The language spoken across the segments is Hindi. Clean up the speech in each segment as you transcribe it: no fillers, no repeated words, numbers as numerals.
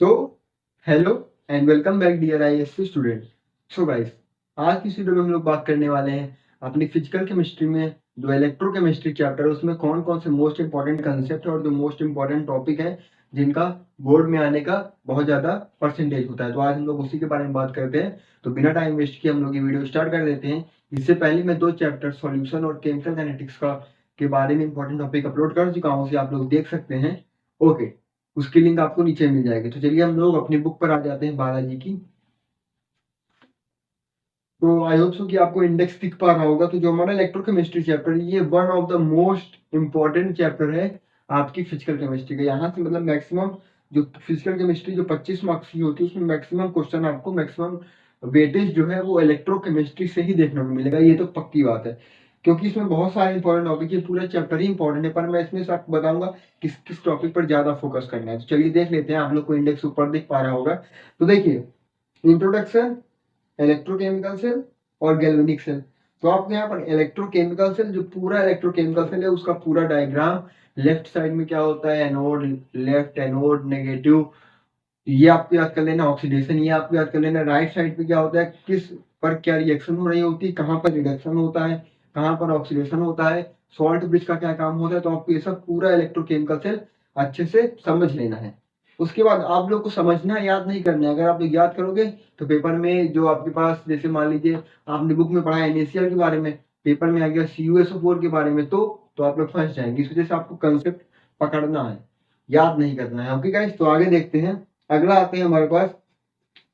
So hello and welcome back dear ISC student. So guys, आज की वीडियो में हम लोग बात करने वाले हैं अपनी फिजिकल केमिस्ट्री में जो इलेक्ट्रोकेमिस्ट्री चैप्टर है उसमें कौन कौन से मोस्ट इंपॉर्टेंट कंसेप्ट है और जो मोस्ट इंपॉर्टेंट टॉपिक है जिनका बोर्ड में आने का बहुत ज्यादा परसेंटेज होता है। तो आज हम लोग उसी के बारे में बात करते हैं। तो बिना टाइम वेस्ट किए हम लोग ये वीडियो स्टार्ट कर देते हैं। इससे पहले मैं दो चैप्टर सॉल्यूशन और केमिकल काइनेटिक्स का के बारे में इंपॉर्टेंट टॉपिक अपलोड कर चुका हूँ, उसे आप लोग देख सकते हैं। ओके, उसकी लिंक आपको नीचे मिल जाएगी। तो चलिए हम लोग अपनी बुक पर आ जाते हैं बालाजी की। तो आई होप सो कि आपको इंडेक्स दिख पा रहा होगा। तो जो हमारा इलेक्ट्रोकेमिस्ट्री चैप्टर है ये one of the most important chapter है आपकी फिजिकल केमिस्ट्री का। यहाँ से मतलब मैक्सिमम जो फिजिकल केमिस्ट्री जो 25 मार्क्स की होती है उसमें मैक्सिमम क्वेश्चन आपको मैक्सिमम वेटेज जो है वो इलेक्ट्रोकेमिस्ट्री से ही देखने को मिलेगा। ये तो पक्की बात है क्योंकि इसमें बहुत सारे इंपॉर्टेंट टॉपिक है। पूरा चैप्टर ही इंपॉर्टेंट है, पर मैं इसमें से आपको बताऊंगा किस किस टॉपिक पर ज्यादा फोकस करना है। तो चलिए देख लेते हैं। आप लोग को इंडेक्स ऊपर दिख पा रहा होगा। तो देखिए, इंट्रोडक्शन, इलेक्ट्रोकेमिकल सेल और गैल्वेनिक सेल। तो आपको यहाँ पर इलेक्ट्रोकेमिकल सेल, जो पूरा इलेक्ट्रोकेमिकल सेल है उसका पूरा डायग्राम, लेफ्ट साइड में क्या होता है एनोड, लेफ्ट एनोड नेगेटिव, ये आपको याद कर लेना। ऑक्सीडेशन ये आपको याद कर लेना। राइट साइड पे क्या होता है, किस पर क्या रिएक्शन हो रही होती है, कहाँ पर रिडक्शन होता है, कहाँ पर ऑक्सीडेशन होता है, सॉल्ट ब्रिज का क्या काम होता है। तो आपको ये सब पूरा इलेक्ट्रोकेमिकल सेल अच्छे से समझ लेना है। उसके बाद आप लोग को समझना, याद नहीं करना है। अगर आप लोग याद करोगे तो पेपर में जो आपके पास, जैसे मान लीजिए आपने बुक में पढ़ा है NaCl के बारे में, पेपर में आ गया CuSO4 के बारे में, तो आप लोग फंस जाएंगे। इस वजह से आपको कंसेप्ट पकड़ना है, याद नहीं करना है। ओके गाइस, तो आगे देखते हैं। अगला आते हैं हमारे पास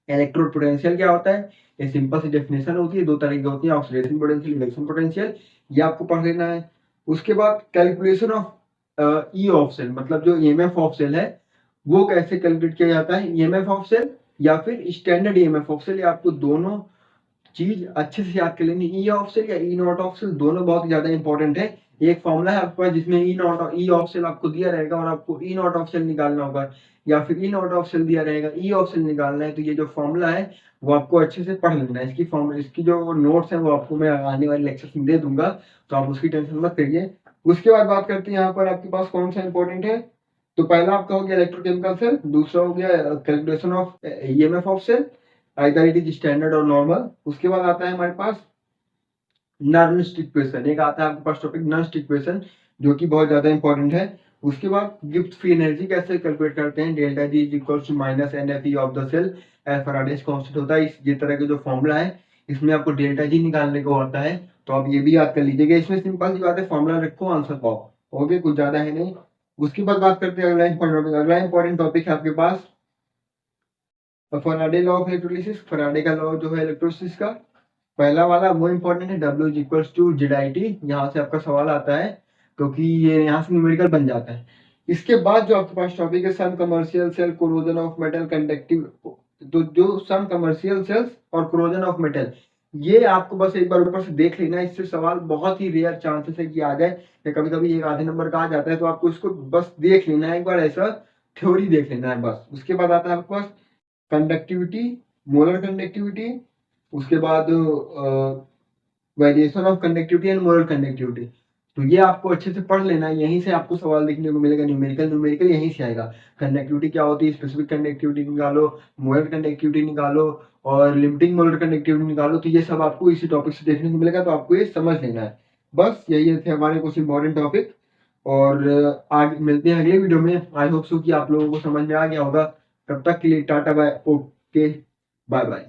इलेक्ट्रोड पोटेंशियल क्या होता है। ये सिंपल सी डेफिनेशन होती है, दो तरह की होती है, ऑक्सीडेशन पोटेंशियल, रिडक्शन पोटेंशियल। ये आपको पढ़ लेना है। उसके बाद calculation of E of cell, मतलब जो EMF ऑफ सेल है वो कैसे कैलकुलेट किया जाता है, EMF ऑफ सेल या फिर स्टैंडर्ड EMF ऑफ सेल। आपको दोनों चीज अच्छे से याद कर लेनी। ई ऑफ सेल या ई नॉट ऑफ सेल दोनों बहुत ज्यादा इंपॉर्टेंट है। एक फॉर्मूला है आपके पास जिसमें ई ऑफ सेल आपको दिया रहेगा और आपको ई नॉट ऑफ सेल निकालना होगा, या फिर ई नॉट ऑफ सेल दिया रहेगा, ई ऑफ सेल निकालना है। तो ये जो फॉर्मूला है वो आपको अच्छे से पढ़ लेना है। इसकी फॉर्मूला, इसकी जो नोट्स है वो आपको मैं आने वाले लेक्चर में दे दूंगा, तो आप उसकी टेंशन मत करिए। उसके बाद बात करते हैं यहाँ पर आपके पास कौन सा इंपॉर्टेंट है। तो पहला आपका हो गया इलेक्ट्रोकेमिकल सेल, दूसरा हो गया calculation of EMF of cell, either it is standard और नॉर्मल। उसके बाद आता है हमारे पास नॉन स्टिक्वेशन, एक आता है आपके पास टॉपिक नॉन स्टिक्वेशन, जो कि बहुत ज्यादा इंपॉर्टेंट है। उसके बाद गिब्स फ्री एनर्जी कैसे कैलकुलेट करते हैं, delta G is equal to minus NFE of the cell as Faraday's constant होता है। ये तरह के जो फॉर्मूला है इसमें आपको डेल्टा जी निकालने को आता है, तो आप ये भी याद कर लीजिएगा। इसमें सिंपल सी बात है, फॉर्मूला रखो आंसर पाओ। ओके, कुछ ज्यादा है नहीं। उसके बाद बात करते हैं अगला इंपॉर्टेंट टॉपिक। अगला इंपॉर्टेंट टॉपिक है आपके पास Faraday law of electrolysis, Faraday का लॉ जो है इलेक्ट्रोलिसिस का। पहला वाला वो इंपॉर्टेंट है, W is equal to ZIT। यहाँ से आपका सवाल आता है क्योंकि ये यहाँ से न्यूमेरिकल बन जाता है। इसके बाद जो आपके पास टॉपिक है some commercial cell, corrosion of metal, conductive. तो जो सम कमर्शियल सेल्स और कोरोजन ऑफ मेटल, ये आपको बस एक बार ऊपर से देख लेना है। इससे सवाल बहुत ही रेयर चांसेस है कि आ जाए, या कभी कभी एक आधे नंबर का आ जाता है। तो आपको इसको बस देख लेना है एक बार, ऐसा थ्योरी देख लेना है बस। उसके बाद आता है आपके पास कंडक्टिविटी, मोलर कंडक्टिविटी। उसके बाद variation of conductivity and molar conductivity. तो ये आपको अच्छे से पढ़ लेना है, यहीं से आपको सवाल देखने को मिलेगा। न्यूमेरिकल न्यूमेरिकल यहीं से आएगा। कंडक्टिविटी क्या होती है, स्पेसिफिक कंडक्टिविटी निकालो, मोलर कंडक्टिविटी निकालो और लिमिटिंग मोलर कंडक्टिविटी निकालो। तो ये सब आपको इसी टॉपिक से देखने को मिलेगा, तो आपको ये समझ लेना है। बस यही थे हमारे कुछ इंपॉर्टेंट टॉपिक। और आगे मिलते हैं अगले वीडियो में। आई होप सो कि आप लोगों को समझ में आ गया होगा। तब तक के लिए ta-ta bye, okay, bye bye.